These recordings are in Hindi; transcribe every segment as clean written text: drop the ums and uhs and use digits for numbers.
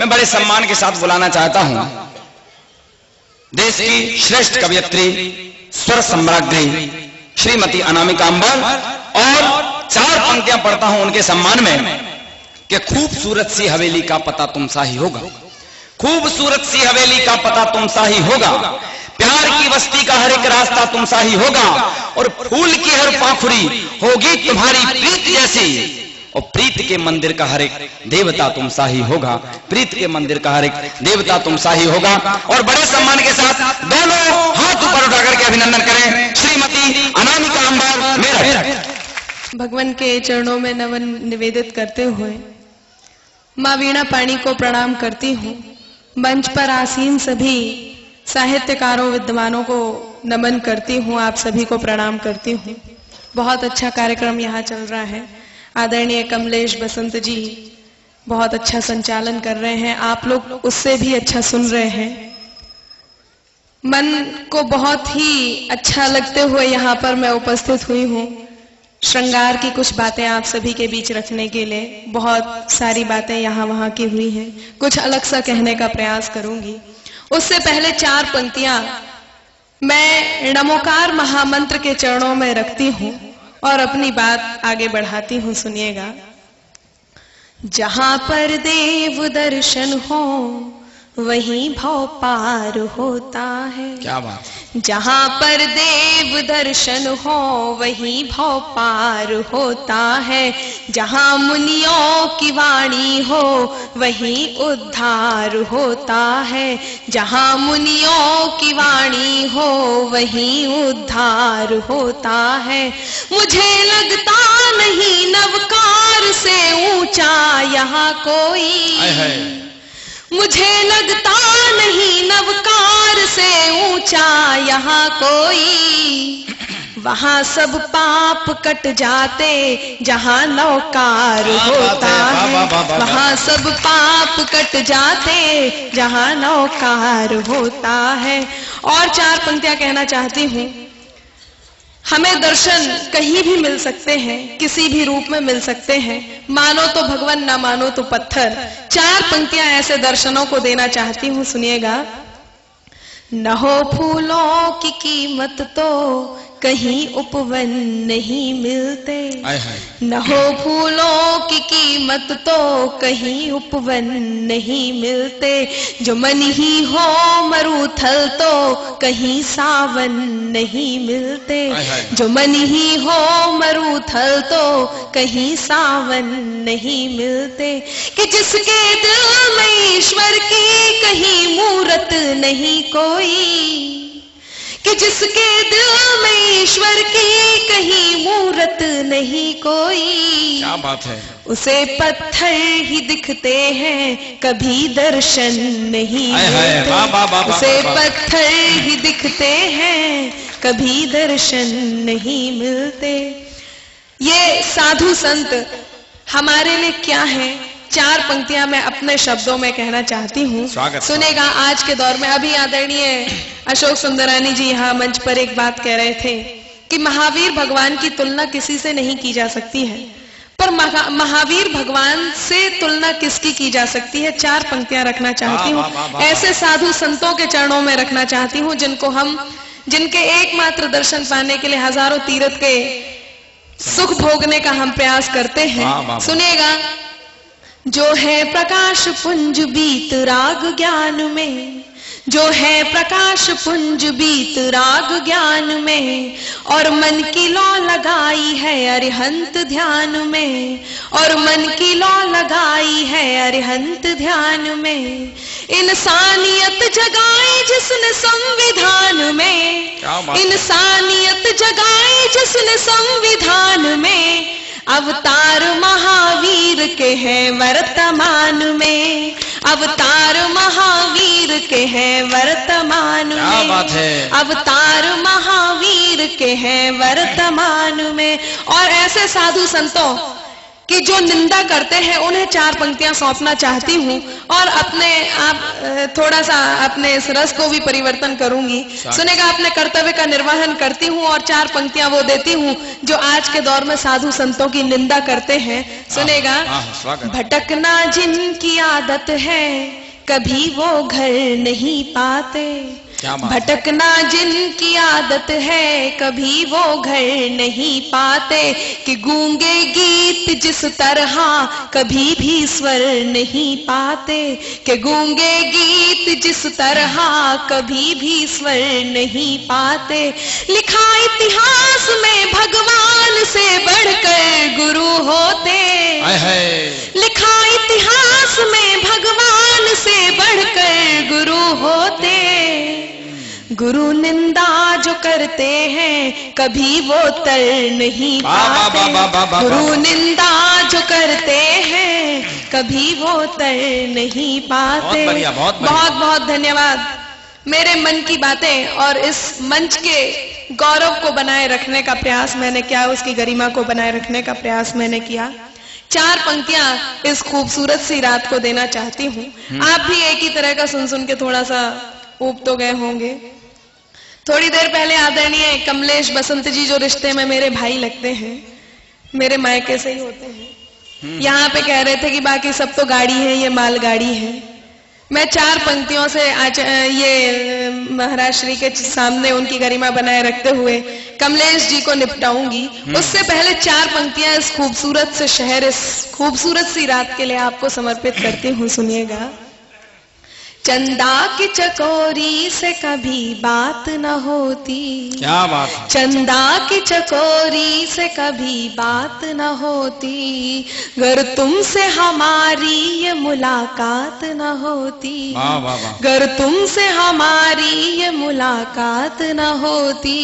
मैं बड़े सम्मान के साथ बुलाना चाहता हूं देश की श्रेष्ठ कवयित्री, स्वर सम्राज्ञी श्रीमती अनामिका अंबर, और 4 पंक्तियां पढ़ता हूं उनके सम्मान में कि खूबसूरत सी हवेली का पता तुम सा ही होगा, खूबसूरत सी हवेली का पता तुम सा ही होगा, प्यार की बस्ती का हर एक रास्ता तुम सा ही होगा, और फूल की हर पाखुड़ी होगी तुम्हारी प्रीत जैसी, और प्रीत के मंदिर का हर एक देवता तुम सा ही होगा, प्रीत के मंदिर का हर एक देवता तुम सा ही होगा। और बड़े सम्मान के साथ दोनों हाथ ऊपर उठा करके अभिनंदन करें श्रीमती अनामिका अंबर मेरठ। भगवान के चरणों में नमन निवेदित करते हुए माँ वीणा पाणी को प्रणाम करती हूँ। मंच पर आसीन सभी साहित्यकारों विद्वानों को नमन करती हूँ, आप सभी को प्रणाम करती हूँ। बहुत अच्छा कार्यक्रम यहाँ चल रहा है। आदरणीय कमलेश बसंत जी बहुत अच्छा संचालन कर रहे हैं, आप लोग उससे भी अच्छा सुन रहे हैं। मन को बहुत ही अच्छा लगते हुए यहाँ पर मैं उपस्थित हुई हूँ। श्रृंगार की कुछ बातें आप सभी के बीच रखने के लिए, बहुत सारी बातें यहाँ वहाँ की हुई हैं, कुछ अलग सा कहने का प्रयास करूंगी। उससे पहले 4 पंक्तियां मैं नमोकार महामंत्र के चरणों में रखती हूँ और अपनी बात आगे बढ़ाती हूँ, सुनिएगा। जहां पर देव दर्शन हो वहीं भव पार होता है। क्या बात। जहां पर देव दर्शन हो वहीं भव पार होता है। जहां मुनियों की वाणी हो वहीं उद्धार होता है। जहां मुनियों की वाणी हो वहीं उद्धार होता है। मुझे लगता नहीं नवकार से ऊंचा यहाँ कोई, मुझे लगता नहीं नवकार से ऊंचा यहाँ कोई। वहां सब पाप कट जाते जहां नवकार होता है। वहां सब पाप कट जाते जहां नवकार होता है। और 4 पंक्तियां कहना चाहती हूँ। हमें दर्शन कहीं भी मिल सकते हैं, किसी भी रूप में मिल सकते हैं, मानो तो भगवान ना मानो तो पत्थर। 4 पंक्तियां ऐसे दर्शनों को देना चाहती हूँ, सुनिएगा। न हो फूलों की कीमत तो कहीं उपवन नहीं मिलते। न हो फूलों की कीमत तो कहीं उपवन नहीं मिलते। जो मन ही हो मरुथल तो कहीं सावन नहीं मिलते। जो मन ही हो मरुथल तो कहीं सावन नहीं मिलते। कि जिसके दिल में ईश्वर की कहीं मूरत नहीं कोई, कि जिसके दिल में ईश्वर की कहीं मूरत नहीं कोई। क्या बात है। उसे पत्थर ही दिखते हैं कभी दर्शन नहीं मिलते। उसे पत्थर ही दिखते हैं कभी दर्शन नहीं मिलते। ये साधु संत हमारे लिए क्या है, 4 पंक्तियां मैं अपने शब्दों में कहना चाहती हूँ, सुनेगा। आज के दौर में अभी आदरणीय अशोक सुंदरानी जी यहाँ मंच पर एक बात कह रहे थे कि महावीर भगवान की तुलना किसी से नहीं की जा सकती है, पर महावीर भगवान से तुलना किसकी की जा सकती है। 4 पंक्तियां रखना चाहती हूँ, ऐसे साधु संतों के चरणों में रखना चाहती हूँ जिनके एकमात्र दर्शन पाने के लिए हजारों तीर्थ के सुख भोगने का हम प्रयास करते हैं। सुनिएगा। जो है प्रकाश पुंज बीत राग ज्ञान में, जो है प्रकाश पुंज बीत राग ज्ञान में, और मन की लौ लगाई है अरिहंत ध्यान में, और मन की लौ लगाई है अरिहंत ध्यान में। इंसानियत जगाई जिसने संविधान में, इंसानियत जगाई जिसने संविधान में। अवतार महावीर के हैं वर्तमान में, अवतार महावीर के हैं वर्तमान में। क्या बात है। अवतार महावीर के हैं वर्तमान में। और ऐसे साधु संतों कि जो निंदा करते हैं उन्हें 4 पंक्तियां सौंपना चाहती हूँ और अपने आप थोड़ा सा अपने इस रस को भी परिवर्तन करूंगी। सुनेगा, अपने कर्तव्य का निर्वहन करती हूँ और 4 पंक्तियां वो देती हूँ जो आज के दौर में साधु संतों की निंदा करते हैं। सुनेगा, भटकना जिनकी आदत है कभी वो घर नहीं पाते, भटकना जिनकी आदत है कभी वो घर नहीं पाते, कि गूंगे गीत जिस तरह कभी भी स्वर नहीं पाते, कि गूंगे गीत जिस तरह कभी भी स्वर नहीं पाते। लिखा इतिहास में भगवान से बढ़कर गुरु होते, लिखा इतिहास में भगवान से बढ़कर गुरु होते। गुरु निंदा जो करते हैं कभी वो तर नहीं पाते, गुरु निंदा जो करते हैं कभी वो तर नहीं पाते। बहुत बहुत धन्यवाद। मेरे मन की बातें और इस मंच के गौरव को बनाए रखने का प्रयास मैंने किया, उसकी गरिमा को बनाए रखने का प्रयास मैंने किया। 4 पंक्तियां इस खूबसूरत सी रात को देना चाहती हूँ। आप भी एक ही तरह का सुन के थोड़ा सा ऊब तो गए होंगे। थोड़ी देर पहले आदरणीय कमलेश बसंत जी, जो रिश्ते में मेरे भाई लगते हैं, मेरे मायके से ही होते हैं, यहाँ पे कह रहे थे कि बाकी सब तो गाड़ी है, ये मालगाड़ी है। मैं 4 पंक्तियों से आज ये महाराज श्री के सामने उनकी गरिमा बनाए रखते हुए कमलेश जी को निपटाऊंगी। उससे पहले 4 पंक्तियां इस खूबसूरत से शहर, इस खूबसूरत सी रात के लिए आपको समर्पित करती हूँ। सुनिएगा। चंदा की चकोरी से कभी बात न होती, क्या बात, चंदा की चकोरी से कभी बात न होती, गर तुमसे हमारी ये मुलाकात न होती, गर तुमसे हमारी ये मुलाकात न होती।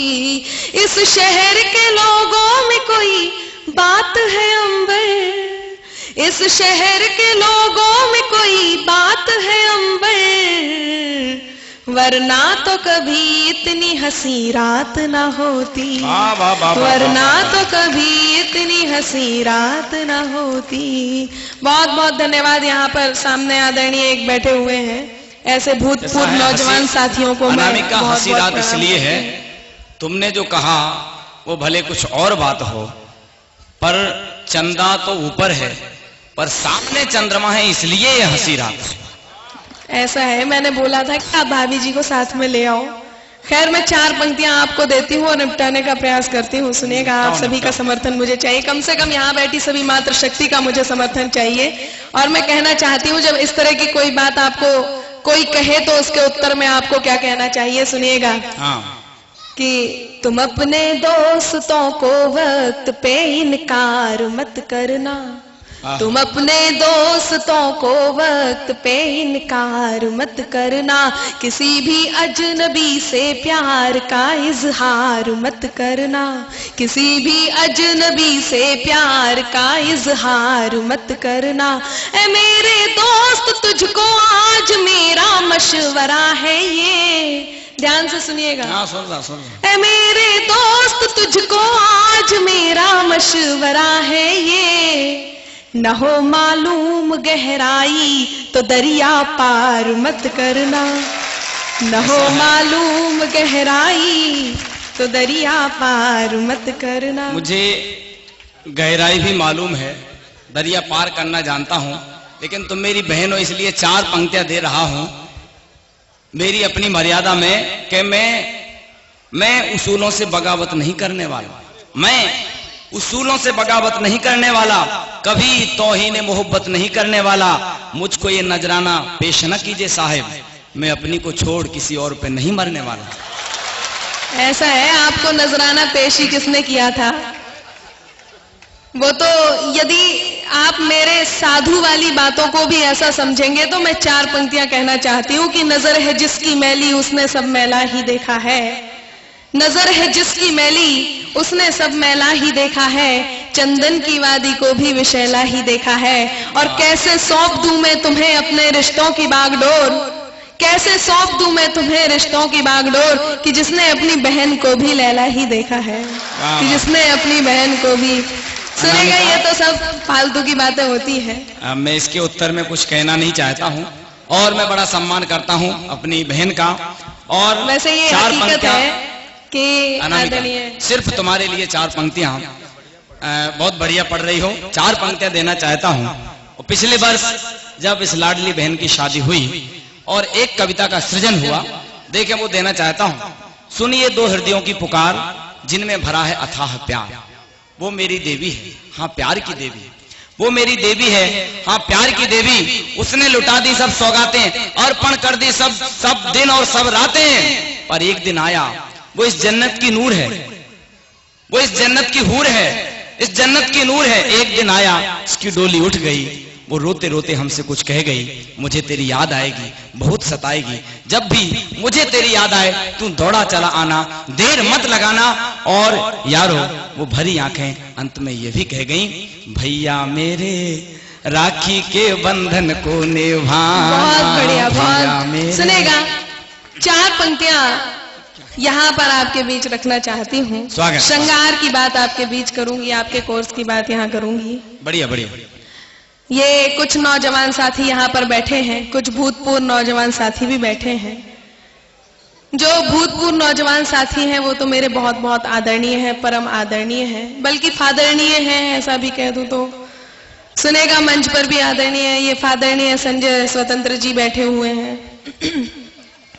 इस शहर के लोगों में कोई बात है अंबर, इस शहर के लोगों में कोई बात है अंबर, वरना तो कभी इतनी हंसी रात न होती, वरना तो कभी इतनी हंसी रात न होती। बहुत बहुत धन्यवाद। यहाँ पर सामने आदरणीय एक बैठे हुए हैं, ऐसे भूतपूर्व नौजवान साथियों को अनामिका, हंसी रात इसलिए है, तुमने जो कहा वो भले कुछ और बात हो, पर चंदा तो ऊपर है पर सामने चंद्रमा है, इसलिए ये हंसी रात। ऐसा है, मैंने बोला था कि आप भाभी जी को साथ में ले आओ। खैर, मैं 4 पंक्तियां आपको देती हूँ और निपटाने का प्रयास करती हूँ। सुनिएगा, आप सभी का समर्थन मुझे चाहिए, कम से कम यहाँ बैठी सभी मात्र शक्ति का मुझे समर्थन चाहिए। और मैं कहना चाहती हूँ, जब इस तरह की कोई बात आपको कोई कहे तो उसके उत्तर में आपको क्या कहना चाहिए। सुनिएगा कि तुम अपने दोस्तों को वक्त पे इनकार मत करना, तुम अपने दोस्तों को वक्त पे इनकार मत करना, किसी भी अजनबी से प्यार का इजहार मत करना, किसी भी अजनबी से प्यार का इजहार मत करना। ऐ मेरे दोस्त, तुझको आज मेरा मशवरा है ये, ध्यान से सुनिएगा। ऐ मेरे दोस्त, तुझको आज मेरा मशवरा है ये, न हो मालूम गहराई तो दरिया पार मत करना, न हो मालूम गहराई तो दरिया पार मत करना। मुझे गहराई भी मालूम है, दरिया पार करना जानता हूं, लेकिन तुम मेरी बहन हो इसलिए 4 पंक्तियां दे रहा हूं मेरी अपनी मर्यादा में, कि मैं उसूलों से बगावत नहीं करने वाला, मैं उसूलों से बगावत नहीं करने वाला, कभी तौहीन मोहब्बत नहीं करने वाला। मुझको ये नजराना पेश न कीजिए साहिब, मैं अपनी को छोड़ किसी और पे नहीं मरने वाला। ऐसा है, आपको नजराना पेश ही किसने किया था? वो तो यदि आप मेरे साधु वाली बातों को भी ऐसा समझेंगे तो मैं 4 पंक्तियां कहना चाहती हूँ कि नजर है जिसकी मैली उसने सब मैला ही देखा है, नजर है जिसकी मैली उसने सब मैला ही देखा है, चंदन की वादी को भी विशैला ही देखा है। और कैसे सौंप दूं मैं तुम्हें अपने रिश्तों की बागडोर, कैसे सौंप दूं मैं तुम्हें रिश्तों की बागडोर, कि जिसने अपनी बहन को भी लैला ही देखा है, कि जिसने अपनी बहन को भी। सुनेगा, ये तो सब फालतू की बातें होती हैं। मैं इसके उत्तर में कुछ कहना नहीं चाहता हूँ, और मैं बड़ा सम्मान करता हूँ अपनी बहन का। और वैसे ये हकीकत है कि आदरणीय, सिर्फ तुम्हारे लिए 4 पंक्तियां, बहुत बढ़िया पढ़ रही हो, 4 पंक्तियां देना चाहता हूँ। और पिछले वर्ष जब इस लाडली बहन की शादी हुई और एक कविता का सृजन हुआ, देखे वो देना चाहता हूँ। सुनिए 2 हृदयों की पुकार, जिनमें भरा है अथाह प्यार। वो मेरी देवी है, हाँ प्यार की देवी, वो मेरी देवी है, हाँ प्यार की देवी। उसने लुटा दी सब सौगातें, अर्पण कर दी सब दिन और सब रातें। पर एक दिन आया, वो इस जन्नत की नूर है, वो इस जन्नत की हूर है, इस जन्नत की नूर है। एक दिन आया, उसकी डोली उठ गई, वो रोते रोते हमसे कुछ कह गई, मुझे तेरी याद आएगी, बहुत सताएगी। जब भी मुझे तेरी याद आए, तू दौड़ा चला आना, देर मत लगाना। और यारो वो भरी आंखें अंत में ये भी कह गई, भैया मेरे राखी के बंधन को निभाना। बहुत बढ़िया, बहुत सुनेगा। 4 पंक्तियां यहाँ पर आपके बीच रखना चाहती हूँ। श्रृंगार की बात आपके बीच करूंगी, आपके कोर्स की बात यहाँ करूंगी। बढ़िया बढ़िया। ये कुछ नौजवान साथी यहाँ पर बैठे हैं, कुछ भूतपूर्व नौजवान साथी भी बैठे हैं। जो भूतपूर्व नौजवान साथी हैं वो तो मेरे बहुत बहुत आदरणीय हैं, परम आदरणीय हैं, बल्कि फादरणीय हैं, ऐसा भी कह दूं तो। सुनेगा मंच पर भी आदरणीय है, ये फादरणीय संजय स्वतंत्र जी बैठे हुए हैं।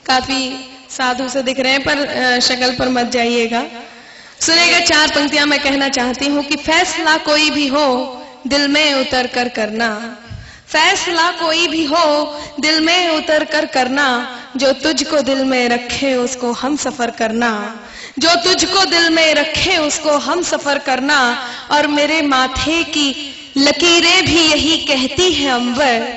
काफी साधु से दिख रहे हैं, पर शक्ल पर मत जाइएगा। सुनेगा 4 पंक्तियां मैं कहना चाहती हूँ कि फैसला कोई भी हो दिल में उतर कर करना, फैसला कोई भी हो दिल में उतर कर करना, जो तुझको दिल में रखे उसको हम सफर करना, जो तुझको दिल में रखे उसको हम सफर करना। और मेरे माथे की लकीरें भी यही कहती हैं अंबर,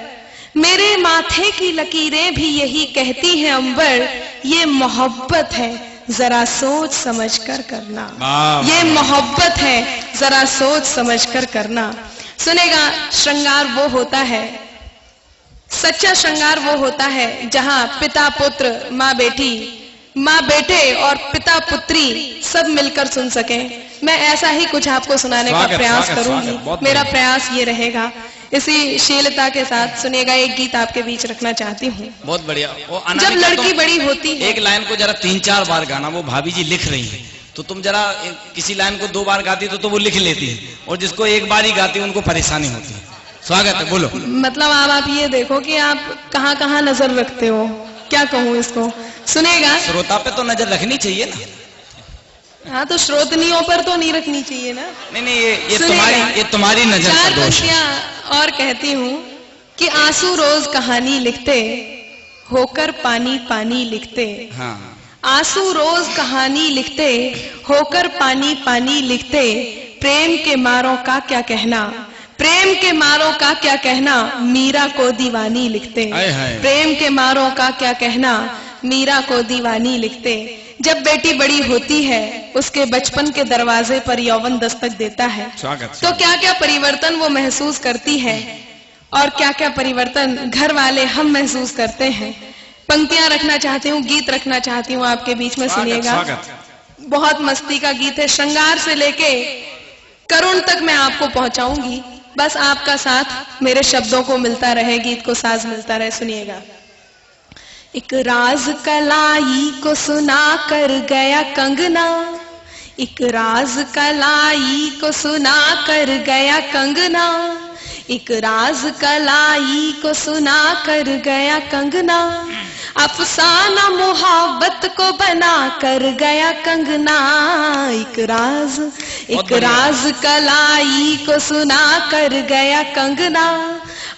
मेरे माथे की लकीरें भी यही कहती हैं अंबर, ये मोहब्बत है जरा सोच समझ कर करना, ये मोहब्बत है जरा सोच समझ कर करना। सुनेगा, श्रृंगार वो होता है, सच्चा श्रृंगार वो होता है जहां पिता पुत्र, माँ बेटी, माँ बेटे और पिता पुत्री सब मिलकर सुन सके। मैं ऐसा ही कुछ आपको सुनाने का प्रयास करूंगी, मेरा प्रयास ये रहेगा। इसी शीलता के साथ सुनिएगा, एक गीत आपके बीच रखना चाहती हूँ। बहुत बढ़िया। वो जब लड़की बड़ी होती है, एक लाइन को जरा 3-4 बार गाना, वो भाभी जी लिख रही है, तो तुम जरा किसी लाइन को 2 बार गाती तो वो लिख लेती है, और जिसको एक बार ही गाती है उनको परेशानी होती है। स्वागत है, बोलो। मतलब आप ये देखो कि आप कहाँ कहाँ नजर रखते हो, क्या कहूँ इसको। सुनेगा, श्रोता पे तो नजर रखनी चाहिए ना। हाँ, तो श्रोतनियों पर तो नहीं रखनी चाहिए ना। नहीं, ये तुम्हारी नजर का दोष है। 4 पंक्तियां और कहती हूँ कि आंसू रोज कहानी लिखते, होकर पानी पानी लिखते। हाँ। आंसू रोज कहानी लिखते, होकर पानी पानी लिखते। प्रेम के मारों का क्या कहना, प्रेम के मारों का क्या कहना, मीरा को दीवानी लिखते। प्रेम के मारों का क्या कहना, मीरा को दीवानी लिखते। जब बेटी बड़ी होती है, उसके बचपन के दरवाजे पर यौवन दस्तक देता है, तो क्या क्या परिवर्तन वो महसूस करती है, और क्या क्या परिवर्तन घर वाले हम महसूस करते हैं। पंक्तियां रखना चाहती हूँ, गीत रखना चाहती हूँ आपके बीच में, सुनिएगा। बहुत मस्ती का गीत है, श्रृंगार से लेके करुण तक मैं आपको पहुंचाऊंगी, बस आपका साथ मेरे शब्दों को मिलता रहे, गीत को साज मिलता रहे। सुनिएगा। एक राज कलाई को सुना कर गया कंगना, एक राज कलाई को सुना कर गया कंगना, एक राज कलाई को सुना कर गया कंगना, अफसाना मोहब्बत को बना कर गया कंगना। एक राज कलाई को सुना कर गया कंगना,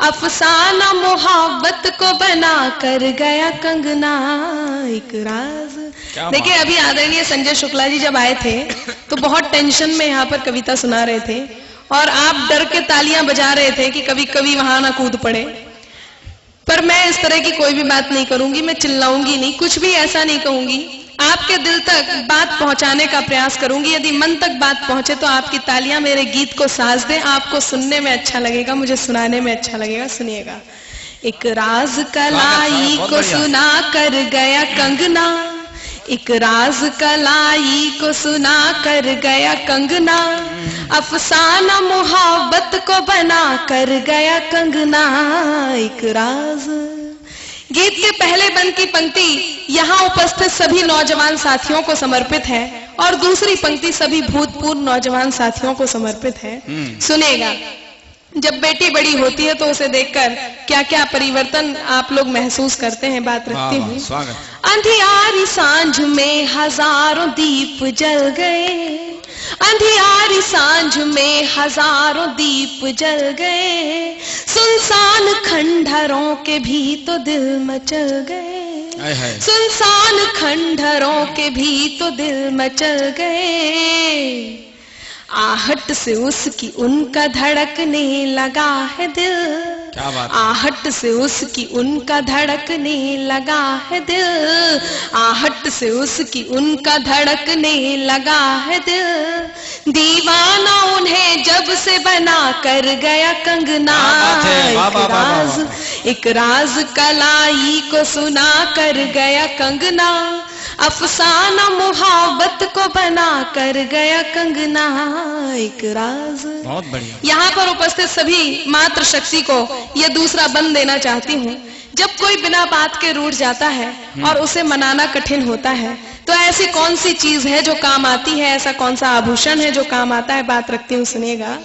अफसाना मोहब्बत को बना कर गया कंगना। एक राज। देखिए, अभी आदरणीय संजय शुक्ला जी जब आए थे तो बहुत टेंशन में यहाँ पर कविता सुना रहे थे, और आप डर के तालियां बजा रहे थे कि कभी कभी वहां ना कूद पड़े। पर मैं इस तरह की कोई भी बात नहीं करूंगी, मैं चिल्लाऊंगी नहीं, कुछ भी ऐसा नहीं कहूंगी। आपके दिल तक बात पहुंचाने का प्रयास करूंगी। यदि मन तक बात पहुंचे तो आपकी तालियां मेरे गीत को साज दें, आपको सुनने में अच्छा लगेगा, मुझे सुनाने में अच्छा लगेगा। सुनिएगा। एक राज कलाई को सुना कर गया कंगना, एक राज कलाई को सुना कर गया कंगना, अफसाना मोहब्बत को बना कर गया कंगना। एक राज। गीत के पहले बंद की पंक्ति यहाँ उपस्थित सभी नौजवान साथियों को समर्पित है और दूसरी पंक्ति सभी भूतपूर्व नौजवान साथियों को समर्पित है। सुनेगा। जब बेटी बड़ी होती है तो उसे देखकर क्या क्या परिवर्तन आप लोग महसूस करते हैं, बात रखती हूँ। अंधियारी सांझ में हजारों दीप जल गए, अंधियारी सांझ में हजारों दीप जल गए, सुनसान खंडहरों के भी तो दिल मचल गए, सुनसान खंडहरों के भी तो दिल मचल गए। आहट से उसकी उनका धड़कने लगा है दिल, क्या बात। आहट से उसकी उनका धड़कने लगा है दिल, आहट से उसकी उनका धड़कने लगा है दिल। दीवाना उन्हें जब से बना कर गया कंगना। एक राज, एक राज कलाई को सुना कर गया कंगना, अफसाना मोहब्बत को बना कर गया कंगना। एक राज। बहुत बढ़िया। यहाँ पर उपस्थित सभी मातृ शक्ति को यह दूसरा बंद देना चाहती हूँ। जब कोई बिना बात के रूठ जाता है और उसे मनाना कठिन होता है, तो ऐसी कौन सी चीज है जो काम आती है, ऐसा कौन सा आभूषण है जो काम आता है, बात रखती हूँ, सुनिएगा।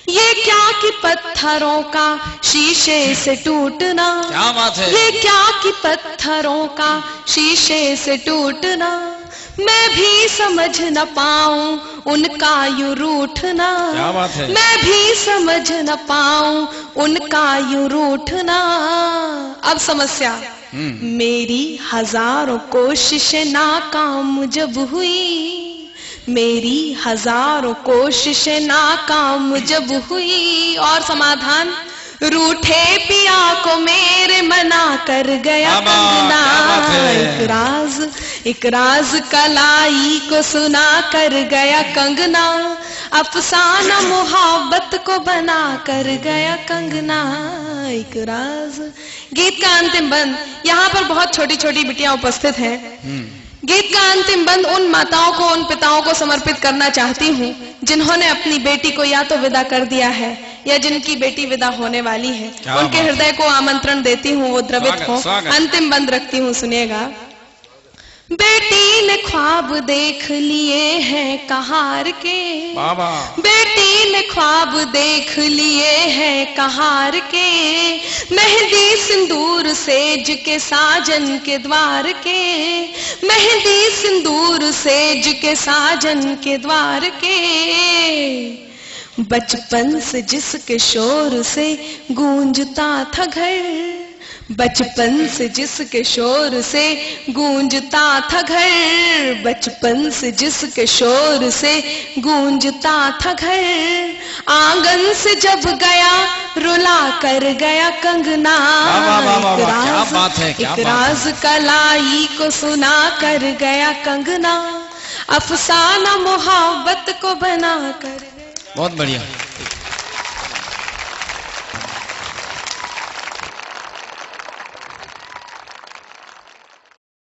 ये क्या कि पत्थरों का शीशे से टूटना, क्या बात है। ये क्या कि पत्थरों का शीशे से टूटना, मैं भी समझ न पाऊं उनका यूं रूठना, क्या बात है। मैं भी समझ न पाऊं उनका यूं रूठना। अब समस्या। मेरी हजारों कोशिशें नाकाम जब हुई, मेरी हजारों कोशिशें नाकाम जब हुई, और समाधान, रूठे पिया को मेरे मना कर गया कंगना। एक राज, एक राज कलाई को सुना कर गया कंगना, अफसाना मोहब्बत को बना कर गया कंगना। एक राज। गीत का अंतिम बंद। यहाँ पर बहुत छोटी छोटी बिटियां उपस्थित हैं। गीत का अंतिम बंद उन माताओं को, उन पिताओं को समर्पित करना चाहती हूँ जिन्होंने अपनी बेटी को या तो विदा कर दिया है या जिनकी बेटी विदा होने वाली है। उनके हृदय को आमंत्रण देती हूँ वो द्रवित हो। अंतिम बंद रखती हूँ, सुनिएगा। बेटी ने ख्वाब देख लिए हैं कहार के, बेटी ने ख्वाब देख लिए हैं कहार के, मेहंदी सिंदूर सेज के साजन के द्वार के, मेहंदी सिंदूर सेज के साजन के द्वार के। बचपन से जिसके शोर से गूंजता था घर, बचपन से जिसके शोर से गूंजता था घर, बचपन से जिसके शोर से गूंजता था घर, आंगन से जब गया रुला कर गया कंगना। एक राज कलाई को सुना कर गया कंगना, अफसाना मोहब्बत को बना कर। बहुत बढ़िया।